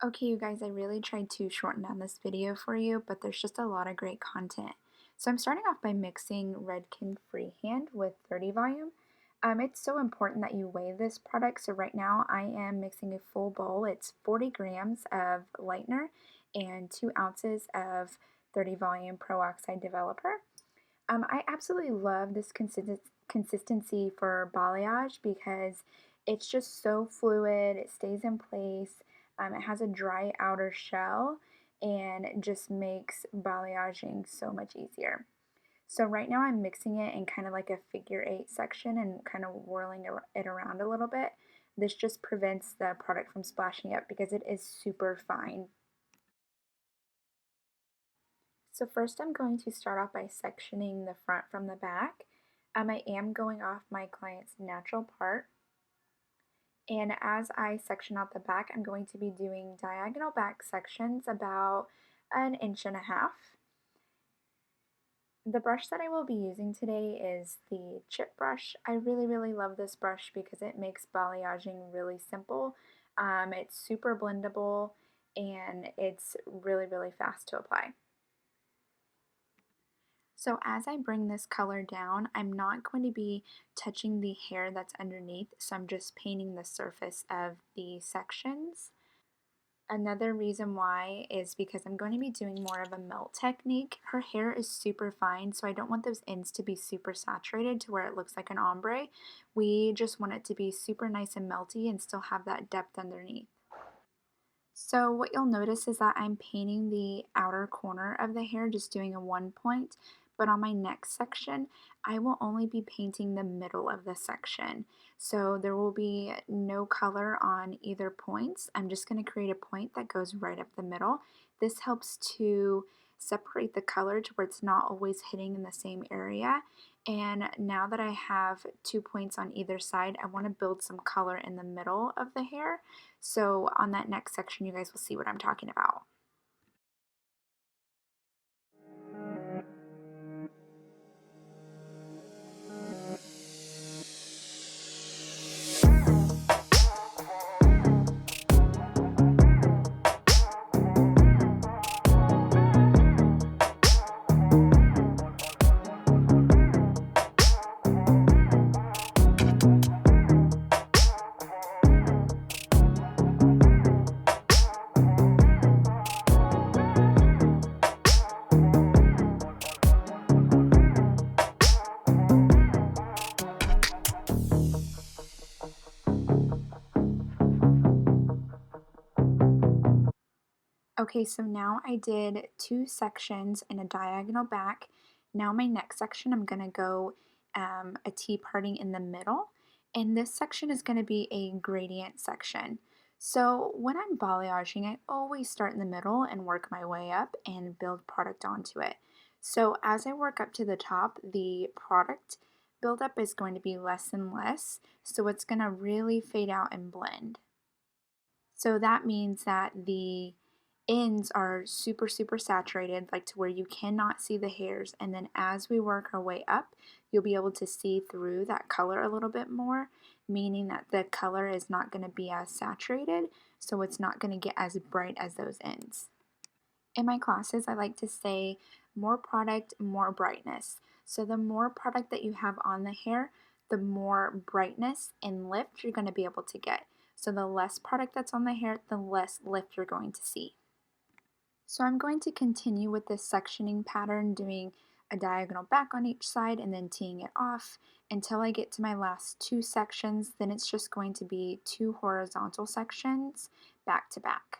Okay, you guys, I really tried to shorten down this video for you, but there's just a lot of great content. So I'm starting off by mixing Redken Freehand with 30 volume. It's so important that you weigh this product. So right now I am mixing a full bowl. It's 40 grams of Lightener and 2 ounces of 30 volume Pro Oxide Developer. I absolutely love this consistency for balayage because it's just so fluid, it stays in place, it has a dry outer shell, and it just makes balayaging so much easier. So right now I'm mixing it in kind of like a figure-8 section and kind of whirling it around a little bit. This just prevents the product from splashing up because it is super fine. So first I'm going to start off by sectioning the front from the back. I am going off my client's natural part. And as I section out the back, I'm going to be doing diagonal back sections about 1.5 inches. The brush that I will be using today is the chip brush. I really love this brush because it makes balayaging really simple. It's super blendable and it's really fast to apply. So as I bring this color down, I'm not going to be touching the hair that's underneath, so I'm just painting the surface of the sections. Another reason why is because I'm going to be doing more of a melt technique. Her hair is super fine, so I don't want those ends to be super saturated to where it looks like an ombre. We just want it to be super nice and melty and still have that depth underneath. So what you'll notice is that I'm painting the outer corner of the hair, just doing a 1 point, but on my next section, I will only be painting the middle of the section. So there will be no color on either points. I'm just going to create a point that goes right up the middle. This helps to separate the color to where it's not always hitting in the same area. And now that I have 2 points on either side, I want to build some color in the middle of the hair. So on that next section, you guys will see what I'm talking about. Okay, so now I did 2 sections in a diagonal back. Now my next section, I'm going to go a T-parting in the middle, and this section is going to be a gradient section. So when I'm balayaging, I always start in the middle and work my way up and build product onto it. So as I work up to the top, the product buildup is going to be less and less, so it's going to really fade out and blend. So that means that the ends are super saturated, like to where you cannot see the hairs, and then as we work our way up, you'll be able to see through that color a little bit more, meaning that the color is not going to be as saturated, so it's not going to get as bright as those ends. In my classes, I like to say more product, more brightness. So the more product that you have on the hair, the more brightness and lift you're going to be able to get. So the less product that's on the hair, the less lift you're going to see. So I'm going to continue with this sectioning pattern, doing a diagonal back on each side and then teeing it off until I get to my last 2 sections. Then it's just going to be 2 horizontal sections back to back.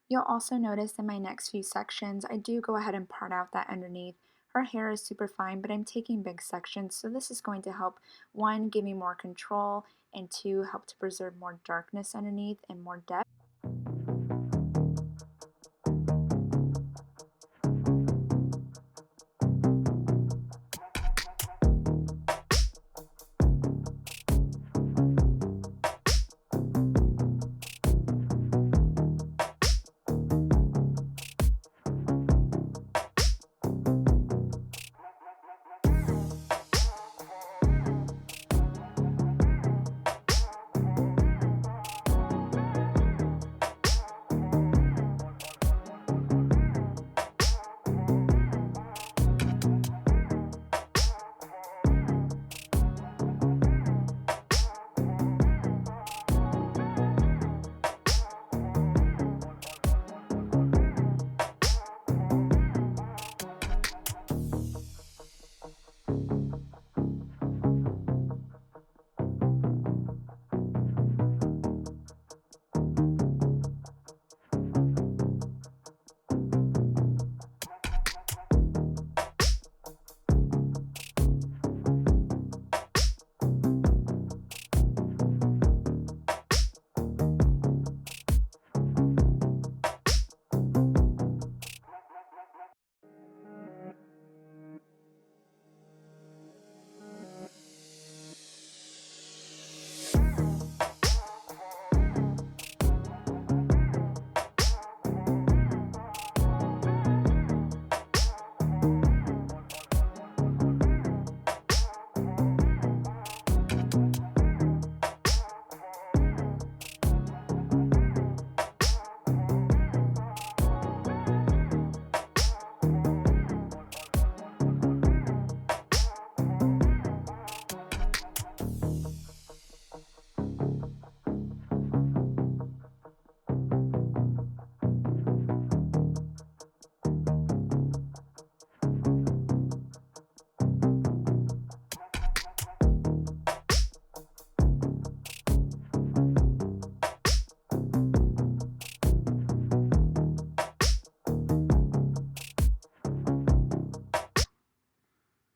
You'll also notice in my next few sections, I do go ahead and part out that underneath. Her hair is super fine, but I'm taking big sections, so this is going to help, 1, give me more control, and 2, help to preserve more darkness underneath and more depth.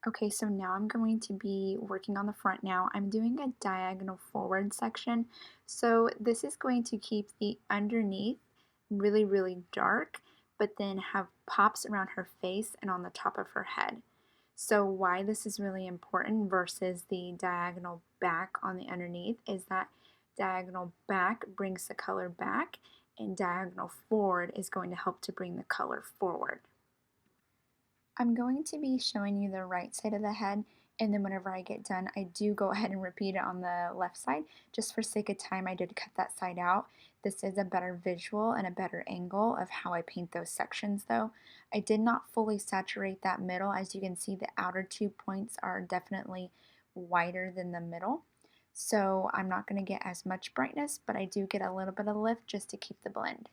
Okay, so now I'm going to be working on the front now. I'm doing a diagonal forward section. So this is going to keep the underneath really, really dark, but then have pops around her face and on the top of her head. So why this is really important versus the diagonal back on the underneath is that diagonal back brings the color back and diagonal forward is going to help to bring the color forward. I'm going to be showing you the right side of the head, and then whenever I get done, I do go ahead and repeat it on the left side. Just for sake of time, I did cut that side out. This is a better visual and a better angle of how I paint those sections though. I did not fully saturate that middle. As you can see, the outer 2 points are definitely whiter than the middle. So I'm not going to get as much brightness, but I do get a little bit of lift just to keep the blend.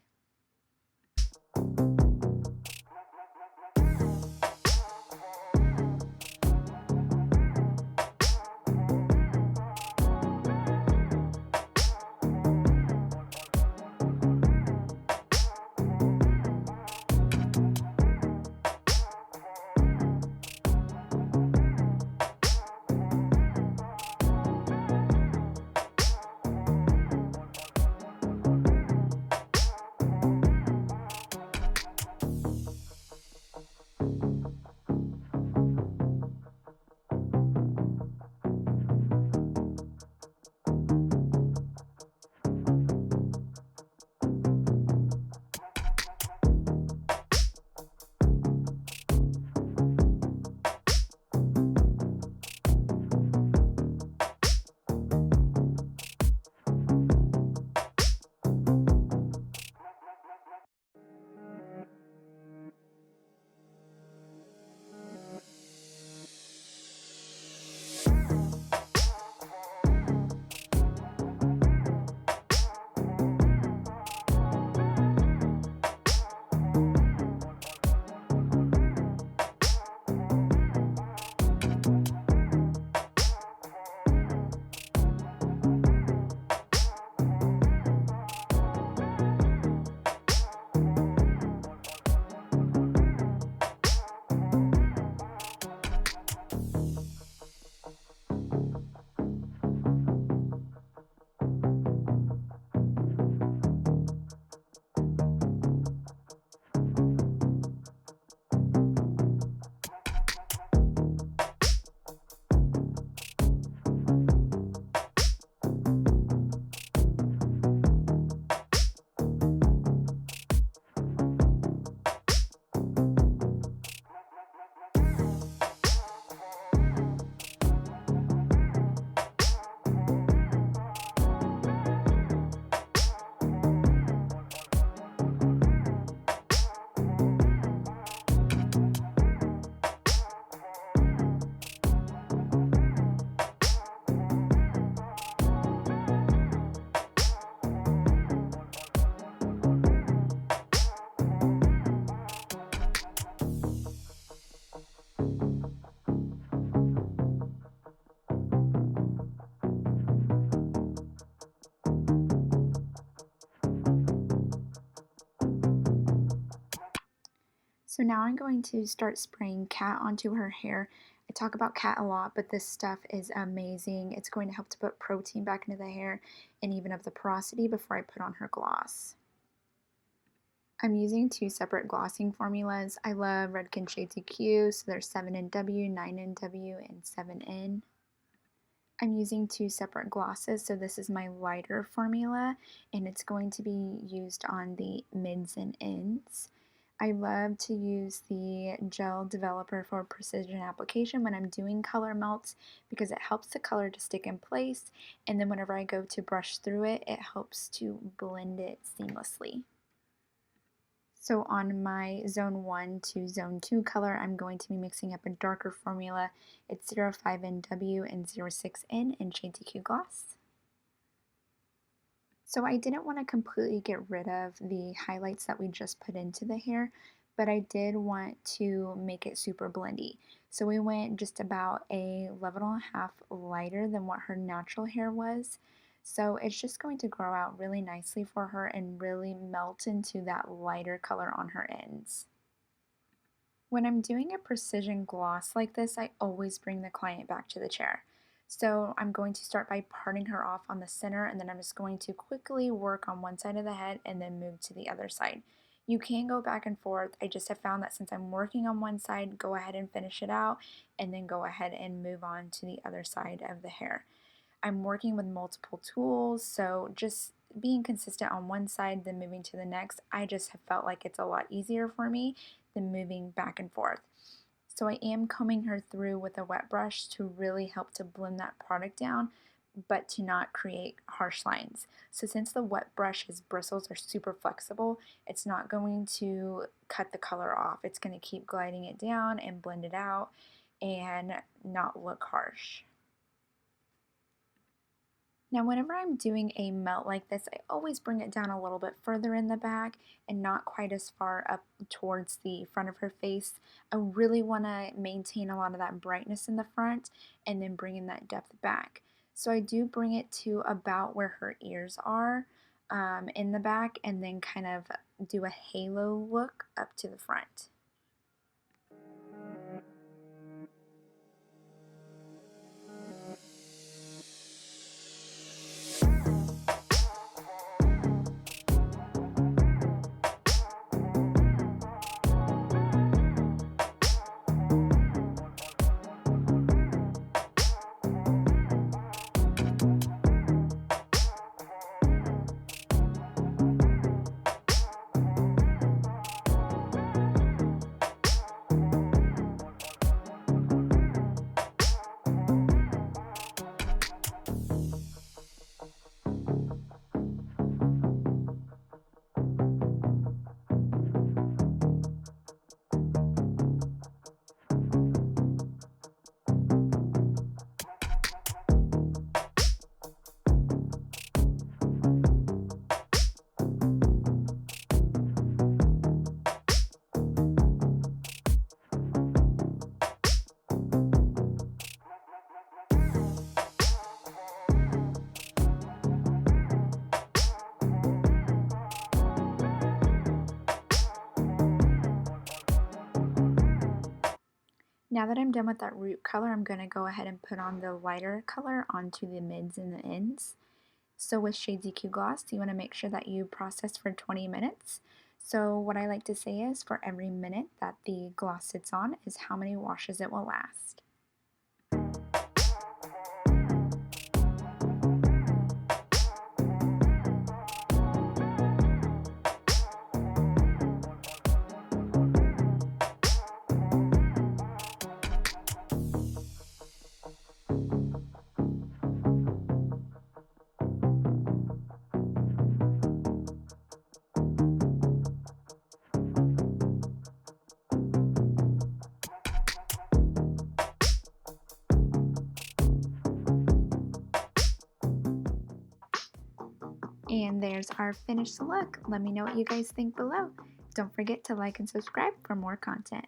So now I'm going to start spraying cat onto her hair. I talk about cat a lot, but this stuff is amazing. It's going to help to put protein back into the hair and even up the porosity before I put on her gloss. I'm using 2 separate glossing formulas. I love Redken SEQ, so there's 7NW, 9NW, and 7N. I'm using 2 separate glosses, so this is my lighter formula, and it's going to be used on the mids and ends. I love to use the Gel Developer for precision application when I'm doing color melts because it helps the color to stick in place, and then whenever I go to brush through it, it helps to blend it seamlessly. So on my zone 1 to zone 2 color, I'm going to be mixing up a darker formula. It's 05NW and 06N in Shade TQ Gloss. So I didn't want to completely get rid of the highlights that we just put into the hair, but I did want to make it super blendy. So we went just about a level and a half lighter than what her natural hair was. So it's just going to grow out really nicely for her and really melt into that lighter color on her ends. When I'm doing a precision gloss like this, I always bring the client back to the chair. So I'm going to start by parting her off on the center, and then I'm just going to quickly work on one side of the head and then move to the other side. You can go back and forth. I just have found that since I'm working on one side, go ahead and finish it out, and then go ahead and move on to the other side of the hair. I'm working with multiple tools, so just being consistent on one side, then moving to the next, I just have felt like it's a lot easier for me than moving back and forth. So I am combing her through with a wet brush to really help to blend that product down, but to not create harsh lines. So since the wet brush's bristles are super flexible, it's not going to cut the color off. It's going to keep gliding it down and blend it out and not look harsh. Now, whenever I'm doing a melt like this, I always bring it down a little bit further in the back and not quite as far up towards the front of her face. I really want to maintain a lot of that brightness in the front and then bring in that depth back. So I do bring it to about where her ears are in the back and then kind of do a halo look up to the front. Now that I'm done with that root color, I'm going to go ahead and put on the lighter color onto the mids and the ends. So with SEQ Gloss, you want to make sure that you process for 20 minutes. So what I like to say is for every minute that the gloss sits on is how many washes it will last. And there's our finished look. Let me know what you guys think below. Don't forget to like and subscribe for more content.